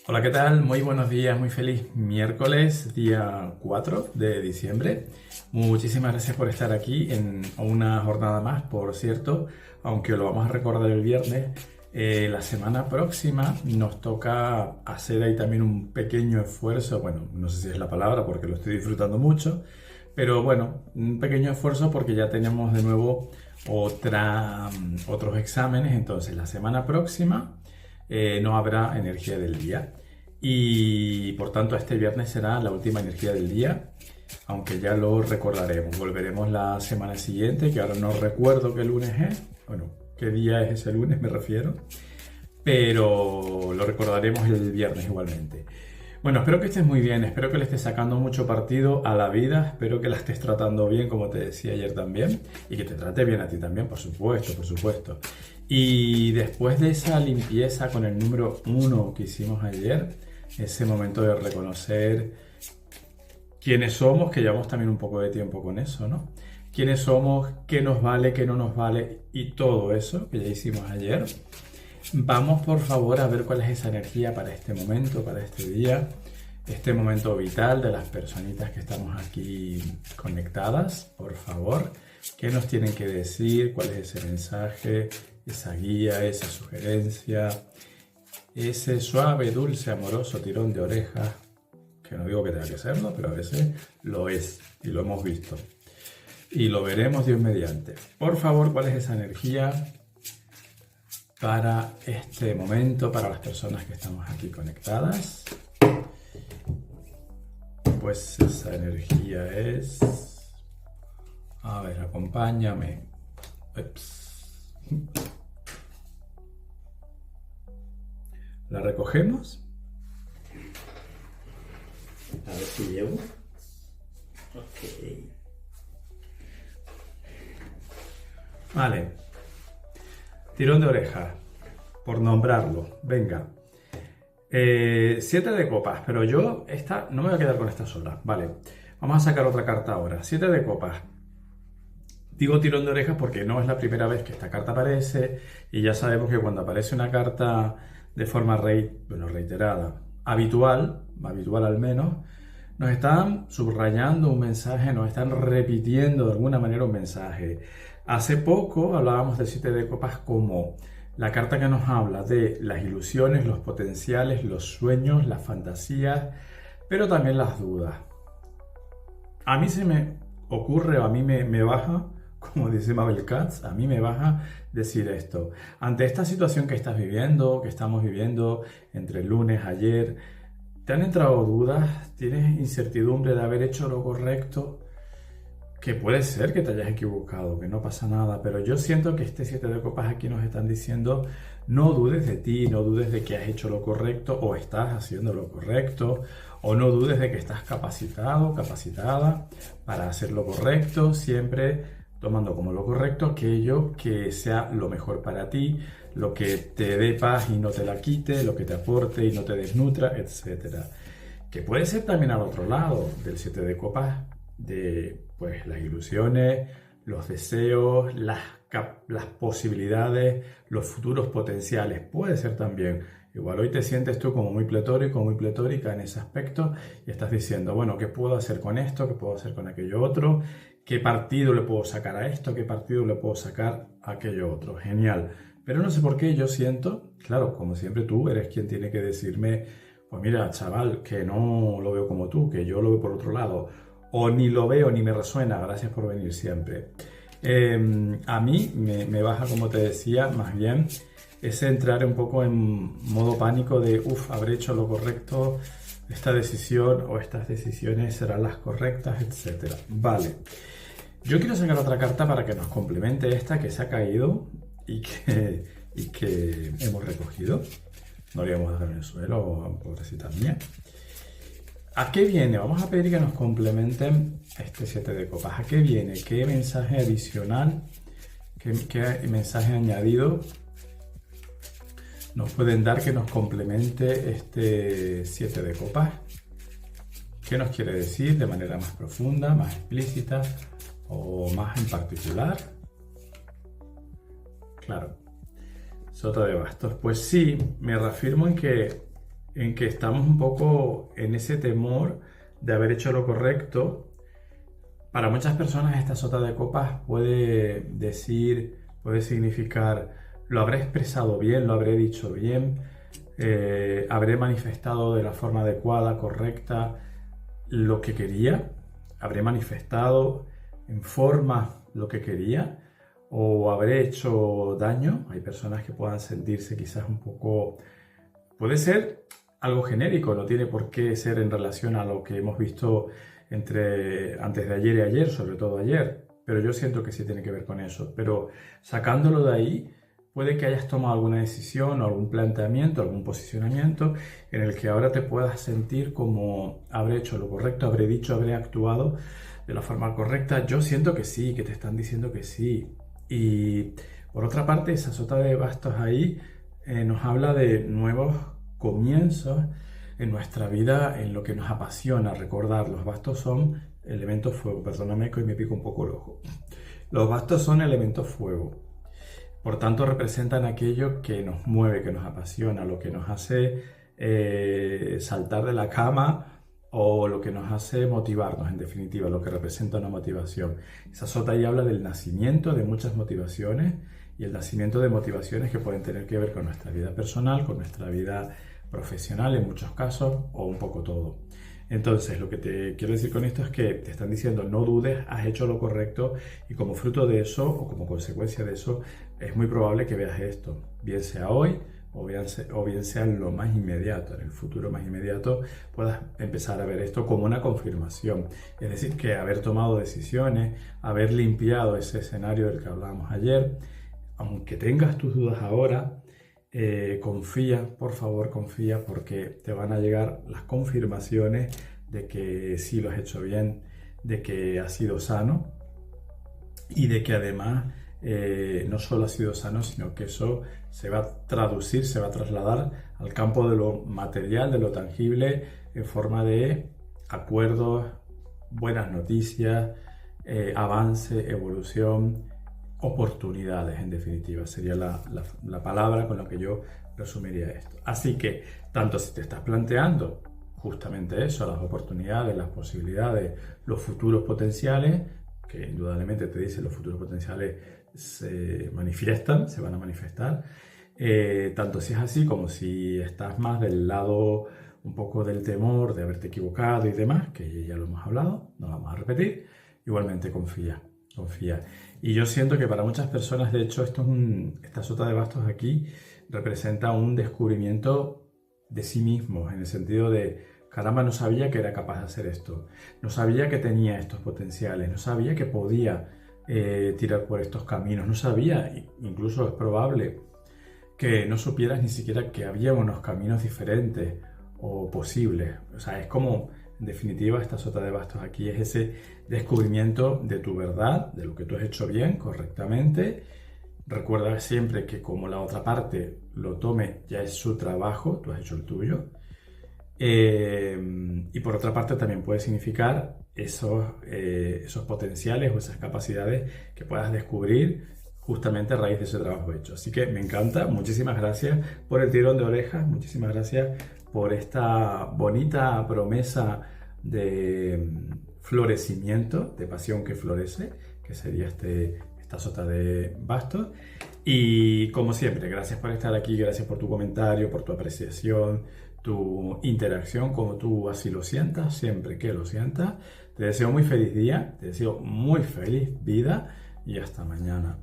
Hola, ¿qué tal? Muy buenos días, muy feliz miércoles, día 4 de diciembre. Muchísimas gracias por estar aquí en una jornada más, por cierto, aunque lo vamos a recordar el viernes. La semana próxima nos toca hacer ahí también un pequeño esfuerzo, bueno, no sé si es la palabra porque lo estoy disfrutando mucho, pero bueno, un pequeño esfuerzo porque ya tenemos de nuevo otros exámenes, entonces la semana próxima no habrá energía del día. Y por tanto este viernes será la última energía del día, aunque ya lo recordaremos. Volveremos la semana siguiente, que ahora no recuerdo qué lunes es, bueno, qué día es ese lunes me refiero, pero lo recordaremos el viernes igualmente. Bueno, espero que estés muy bien, espero que le estés sacando mucho partido a la vida, espero que la estés tratando bien, como te decía ayer también, y que te trate bien a ti también, por supuesto, por supuesto. Y después de esa limpieza con el número 1 que hicimos ayer, ese momento de reconocer quiénes somos, que llevamos también un poco de tiempo con eso, ¿no? Quiénes somos, qué nos vale, qué no nos vale y todo eso que ya hicimos ayer. Vamos por favor a ver cuál es esa energía para este momento, para este día, este momento vital de las personitas que estamos aquí conectadas, por favor. ¿Qué nos tienen que decir? ¿Cuál es ese mensaje, esa guía, esa sugerencia? Ese suave, dulce, amoroso tirón de orejas, que no digo que tenga que serlo, pero a veces lo es y lo hemos visto. Y lo veremos Dios mediante. Por favor, ¿cuál es esa energía para este momento, para las personas que estamos aquí conectadas? Pues esa energía es... A ver, acompáñame. Ups. La recogemos. A ver si llevo. Ok. Vale. Tirón de oreja, por nombrarlo. Venga. 7 de copas, pero yo esta no me voy a quedar con esta sola. Vale. Vamos a sacar otra carta ahora. 7 de copas. Digo tirón de orejas porque no es la primera vez que esta carta aparece y ya sabemos que cuando aparece una carta de forma reiterada, habitual al menos, nos están subrayando un mensaje, nos están repitiendo de alguna manera un mensaje. Hace poco hablábamos del 7 de copas como la carta que nos habla de las ilusiones, los potenciales, los sueños, las fantasías, pero también las dudas. A mí se me ocurre, o a mí me baja, como dice Mabel Katz, a mí me baja decir esto. Ante esta situación que estás viviendo, que estamos viviendo entre el lunes, ayer, ¿te han entrado dudas? ¿Tienes incertidumbre de haber hecho lo correcto? Que puede ser que te hayas equivocado, que no pasa nada, pero yo siento que este 7 de copas aquí nos están diciendo no dudes de ti, no dudes de que has hecho lo correcto o estás haciendo lo correcto, o no dudes de que estás capacitado, capacitada para hacer lo correcto, siempre tomando como lo correcto aquello que sea lo mejor para ti, lo que te dé paz y no te la quite, lo que te aporte y no te desnutra, etc. Que puede ser también al otro lado del 7 de copas, de pues las ilusiones, los deseos, las posibilidades, los futuros potenciales. Puede ser también. Igual hoy te sientes tú como muy pletórico, muy pletórica en ese aspecto y estás diciendo, bueno, ¿qué puedo hacer con esto? ¿Qué puedo hacer con aquello otro? ¿Qué partido le puedo sacar a esto? ¿Qué partido le puedo sacar a aquello otro? Genial. Pero no sé por qué yo siento, claro, como siempre tú eres quien tiene que decirme, pues mira, chaval, que no lo veo como tú, que yo lo veo por otro lado, o ni lo veo ni me resuena, gracias por venir siempre. A mí me baja, como te decía, más bien es entrar un poco en modo pánico de, habré hecho lo correcto, esta decisión o estas decisiones serán las correctas, etc. Vale. Yo quiero sacar otra carta para que nos complemente esta que se ha caído y que hemos recogido. No le íbamos a dejar en el suelo, pobrecita mía. ¿A qué viene? Vamos a pedir que nos complementen este 7 de copas. ¿A qué viene? ¿Qué mensaje adicional? ¿Qué mensaje añadido nos pueden dar que nos complemente este 7 de copas? ¿Qué nos quiere decir de manera más profunda, más explícita o más en particular? Claro, sota de bastos. Pues sí, me reafirmo en que en que estamos un poco en ese temor de haber hecho lo correcto. Para muchas personas esta sota de copas puede significar: lo habré expresado bien, lo habré dicho bien, habré manifestado de la forma adecuada, correcta, lo que quería, habré manifestado en forma lo que quería, o habré hecho daño. Hay personas que puedan sentirse quizás un poco... Puede ser algo genérico, no tiene por qué ser en relación a lo que hemos visto antes de ayer y ayer, sobre todo ayer, pero yo siento que sí tiene que ver con eso. Pero sacándolo de ahí, puede que hayas tomado alguna decisión o algún planteamiento, algún posicionamiento en el que ahora te puedas sentir como: habré hecho lo correcto, habré dicho, habré actuado de la forma correcta. Yo siento que sí, que te están diciendo que sí. Y por otra parte, esa sota de bastos ahí nos habla de nuevos comienzos en nuestra vida, en lo que nos apasiona. Recordar, los bastos son elementos fuego. Perdóname que hoy me pico un poco el ojo. Los bastos son elementos fuego. Por tanto, representan aquello que nos mueve, que nos apasiona, lo que nos hace saltar de la cama, o lo que nos hace motivarnos, en definitiva, lo que representa una motivación. Esa sota ahí habla del nacimiento de muchas motivaciones, y el nacimiento de motivaciones que pueden tener que ver con nuestra vida personal, con nuestra vida profesional en muchos casos, o un poco todo. Entonces, lo que te quiero decir con esto es que te están diciendo: no dudes, has hecho lo correcto, y como fruto de eso, o como consecuencia de eso, es muy probable que veas esto, bien sea hoy, o bien sea en lo más inmediato, en el futuro más inmediato, puedas empezar a ver esto como una confirmación. Es decir, que haber tomado decisiones, haber limpiado ese escenario del que hablábamos ayer, aunque tengas tus dudas ahora, confía, por favor, confía, porque te van a llegar las confirmaciones de que sí lo has hecho bien, de que has sido sano, y de que además no solo ha sido sano, sino que eso se va a traducir, se va a trasladar al campo de lo material, de lo tangible, en forma de acuerdos, buenas noticias, avance, evolución, oportunidades. En definitiva, sería la palabra con la que yo resumiría esto. Así que, tanto si te estás planteando justamente eso, las oportunidades, las posibilidades, los futuros potenciales, que indudablemente te dicen los futuros potenciales se manifiestan, se van a manifestar, tanto si es así, como si estás más del lado un poco del temor de haberte equivocado y demás, que ya lo hemos hablado, no vamos a repetir. Igualmente confía. Y yo siento que para muchas personas, de hecho, esta sota de bastos aquí representa un descubrimiento de sí mismos, en el sentido de: caramba, no sabía que era capaz de hacer esto, no sabía que tenía estos potenciales, no sabía que podía tirar por estos caminos, no sabía, incluso es probable que no supieras ni siquiera que había unos caminos diferentes o posibles. O sea, es como, en definitiva, esta sota de bastos aquí es ese descubrimiento de tu verdad, de lo que tú has hecho bien, correctamente. Recuerda siempre que como la otra parte lo tome, ya es su trabajo, tú has hecho el tuyo. Y por otra parte también puede significar esos potenciales o esas capacidades que puedas descubrir justamente a raíz de ese trabajo hecho. Así que me encanta, muchísimas gracias por el tirón de orejas, muchísimas gracias por esta bonita promesa de florecimiento, de pasión que florece, que sería esta sota de bastos. Y como siempre, gracias por estar aquí, gracias por tu comentario, por tu apreciación, tu interacción, como tú así lo sientas, siempre que lo sientas. Te deseo muy feliz día, te deseo muy feliz vida, y hasta mañana.